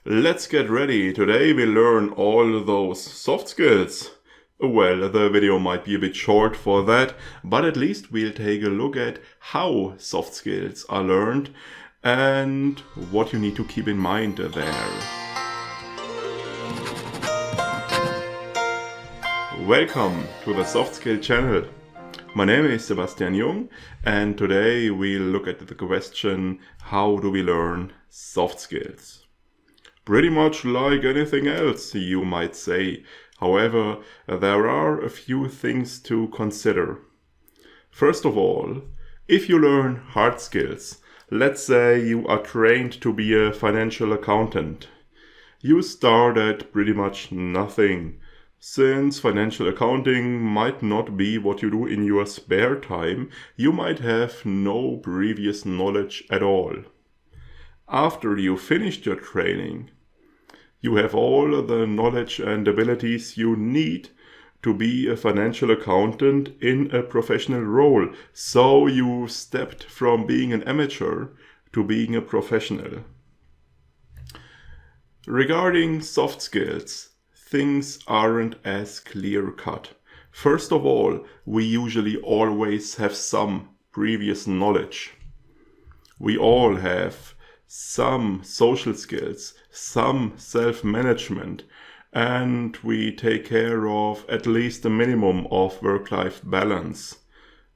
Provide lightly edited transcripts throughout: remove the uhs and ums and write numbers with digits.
Let's get ready. Today we learn all those soft skills. Well, the video might be a bit short for that, but at least we'll take a look at how soft skills are learned and what you need to keep in mind there. Welcome to the Soft Skill channel. My name is Sebastian Jung, and today we'll look at the question, how do we learn soft skills? Pretty much like anything else, you might say. However, there are a few things to consider. First of all, if you learn hard skills, let's say you are trained to be a financial accountant, you start at pretty much nothing. Since financial accounting might not be what you do in your spare time, you might have no previous knowledge at all. After you finished your training, you have all the knowledge and abilities you need to be a financial accountant in a professional role. So you stepped from being an amateur to being a professional. Regarding soft skills, things aren't as clear-cut. First of all, we usually always have some previous knowledge. We all have some social skills, some self-management, and we take care of at least a minimum of work-life balance.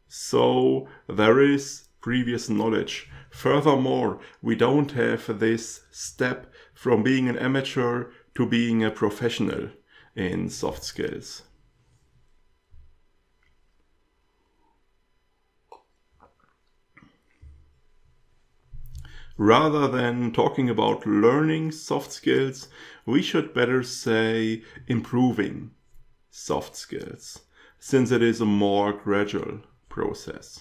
So there is previous knowledge. Furthermore, we don't have this step from being an amateur to being a professional in soft skills. Rather than talking about learning soft skills, we should better say improving soft skills, since it is a more gradual process.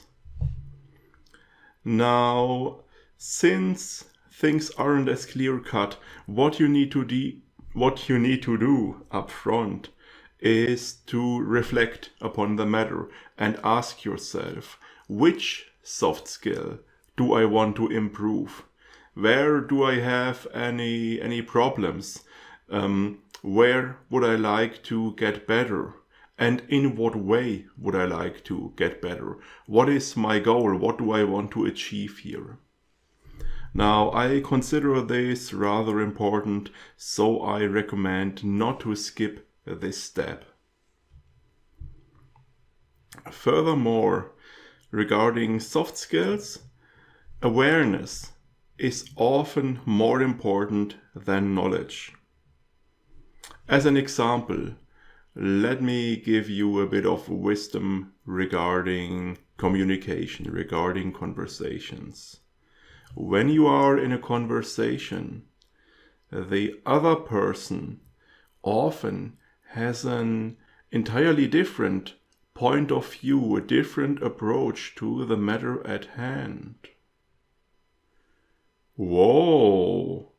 Now, since things aren't as clear-cut, what you need to do up front is to reflect upon the matter and ask yourself, which soft skill do I want to improve? Where do I have any problems? Where would I like to get better? And in what way would I like to get better? What is my goal? What do I want to achieve here? Now, I consider this rather important, so I recommend not to skip this step. Furthermore, regarding soft skills, awareness is often more important than knowledge. As an example, let me give you a bit of wisdom regarding communication, regarding conversations. When you are in a conversation, the other person often has an entirely different point of view, a different approach to the matter at hand. Whoa!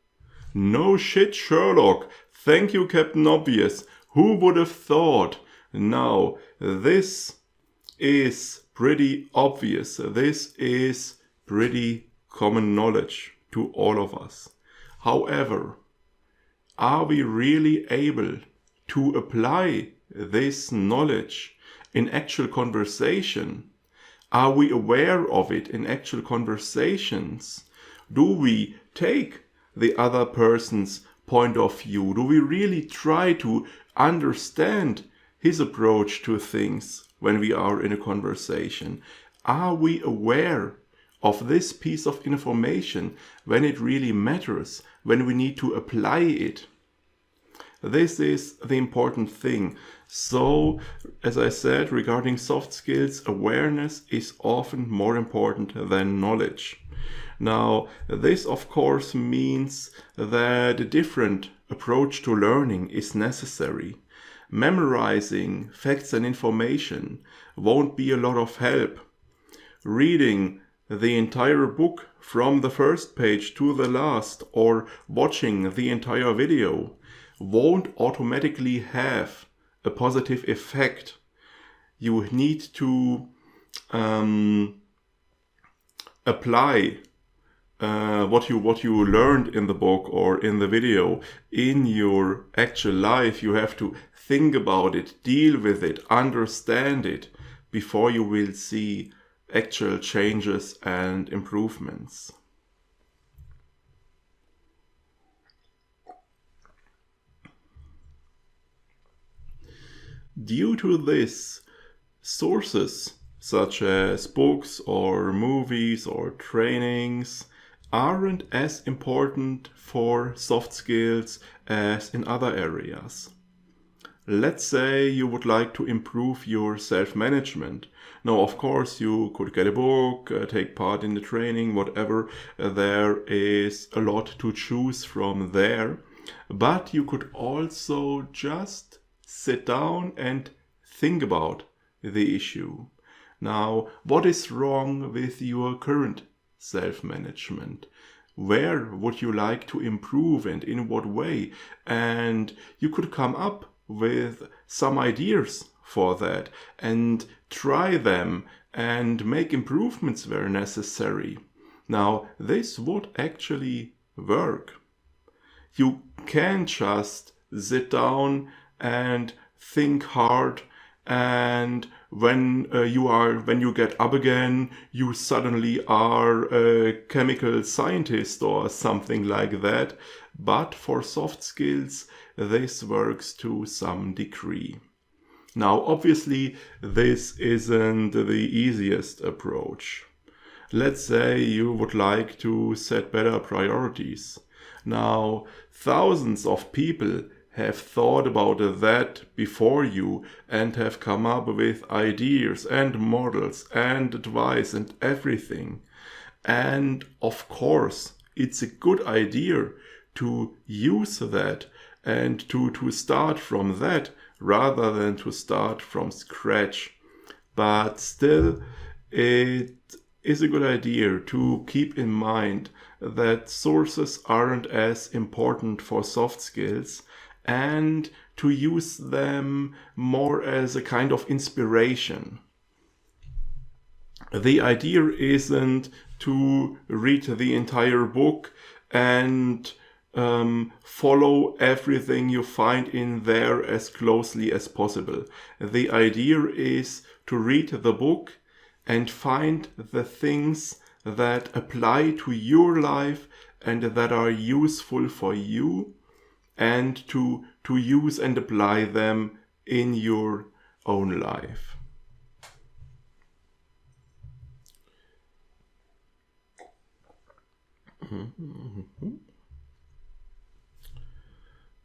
No shit, Sherlock! Thank you, Captain Obvious! Who would have thought? Now, this is pretty obvious. This is pretty common knowledge to all of us. However, are we really able to apply this knowledge in actual conversation? Are we aware of it in actual conversations? Do we take the other person's point of view? Do we really try to understand his approach to things when we are in a conversation? Are we aware of this piece of information when it really matters, when we need to apply it? This is the important thing. So, as I said, regarding soft skills, awareness is often more important than knowledge. Now, this of course means that a different approach to learning is necessary. Memorizing facts and information won't be a lot of help. Reading the entire book from the first page to the last or watching the entire video won't automatically have a positive effect. You need to apply what you learned in the book or in the video in your actual life. You have to think about it, deal with it, understand it before you will see actual changes and improvements. Due to this, sources such as books or movies or trainings aren't as important for soft skills as in other areas. Let's say you would like to improve your self-management. Now, of course, you could get a book, take part in the training, whatever. There is a lot to choose from there. But you could also just sit down and think about the issue. Now, what is wrong with your current self-management? Where would you like to improve and in what way? And you could come up with some ideas for that and try them and make improvements where necessary. Now, this would actually work. You can't just sit down and think hard, and when you get up again, you suddenly are a chemical scientist or something like that. But for soft skills, this works to some degree. Now, obviously, this isn't the easiest approach. Let's say you would like to set better priorities. Now, thousands of people have thought about that before you and have come up with ideas and models and advice and everything. And of course, it's a good idea to use that and to start from that rather than to start from scratch. But still, it is a good idea to keep in mind that sources aren't as important for soft skills, and to use them more as a kind of inspiration. The idea isn't to read the entire book and follow everything you find in there as closely as possible. The idea is to read the book and find the things that apply to your life and that are useful for you, and to use and apply them in your own life.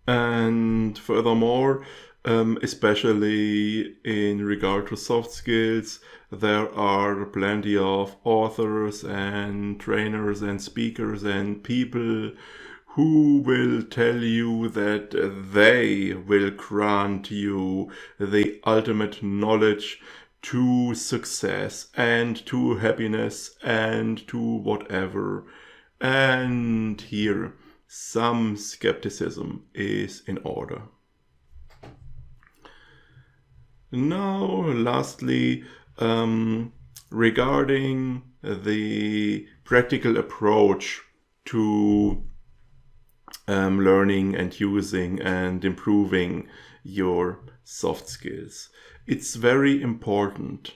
And furthermore, especially in regard to soft skills, there are plenty of authors and trainers and speakers and people who will tell you that they will grant you the ultimate knowledge to success and to happiness and to whatever. And here, some skepticism is in order. Now, lastly, regarding the practical approach to learning and using and improving your soft skills. It's very important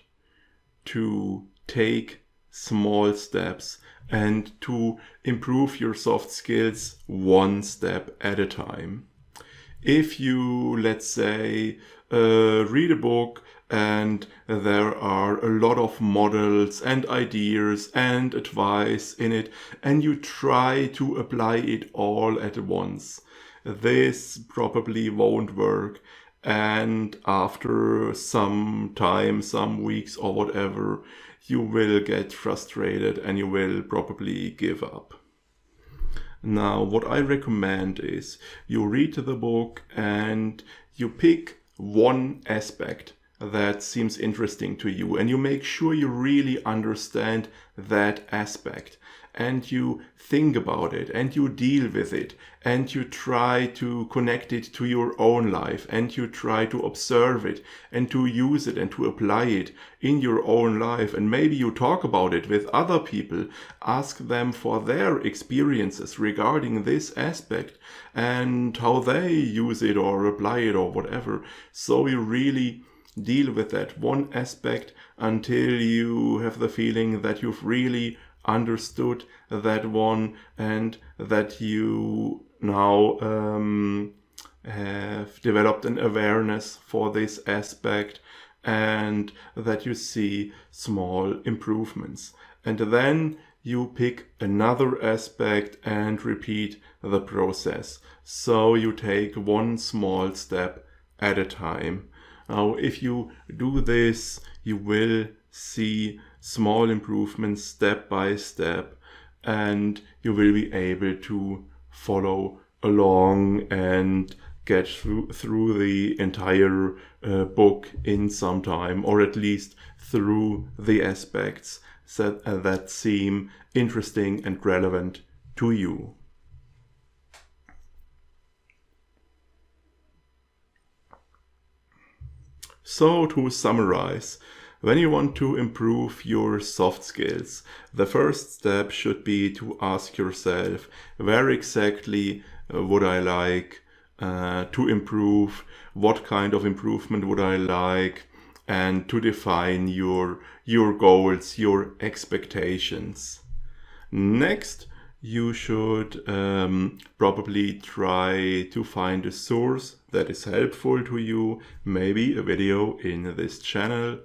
to take small steps and to improve your soft skills one step at a time. If you, let's say, read a book and there are a lot of models and ideas and advice in it, and you try to apply it all at once, this probably won't work. And after some time, some weeks or whatever, you will get frustrated and you will probably give up. Now, what I recommend is you read the book and you pick one aspect that seems interesting to you, and you make sure you really understand that aspect. and you think about it and you deal with it and you try to connect it to your own life and you try to observe it and to use it and to apply it in your own life, and maybe you talk about it with other people, ask them for their experiences regarding this aspect and how they use it or apply it or whatever. So you really deal with that one aspect until you have the feeling that you've really understood that one and that you now have developed an awareness for this aspect and that you see small improvements. And then you pick another aspect and repeat the process. So you take one small step at a time. Now, if you do this, you will see small improvements step by step, and you will be able to follow along and get through the entire book in some time, or at least through the aspects that seem interesting and relevant to you. So, to summarize, when you want to improve your soft skills, the first step should be to ask yourself, where exactly would I like to improve, what kind of improvement would I like, and to define your goals, your expectations. Next, you should probably try to find a source that is helpful to you, maybe a video in this channel,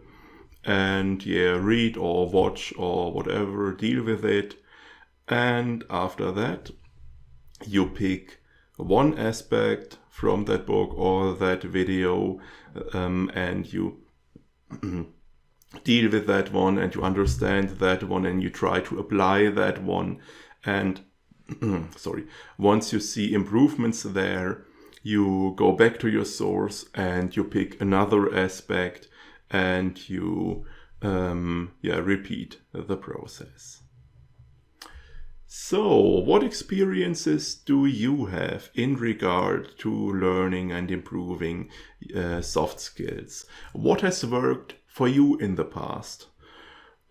and read or watch or whatever, deal with it. And after that, you pick one aspect from that book or that video, and you deal with that one and you understand that one and you try to apply that one. And once you see improvements there, you go back to your source and you pick another aspect and you repeat the process. So, what experiences do you have in regard to learning and improving soft skills? What has worked for you in the past?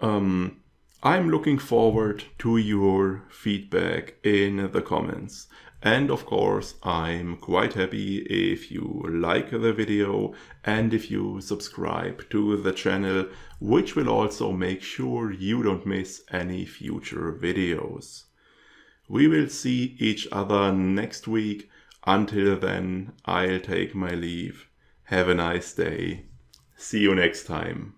I'm looking forward to your feedback in the comments. And of course, I'm quite happy if you like the video and if you subscribe to the channel, which will also make sure you don't miss any future videos. We will see each other next week. Until then, I'll take my leave. Have a nice day. See you next time.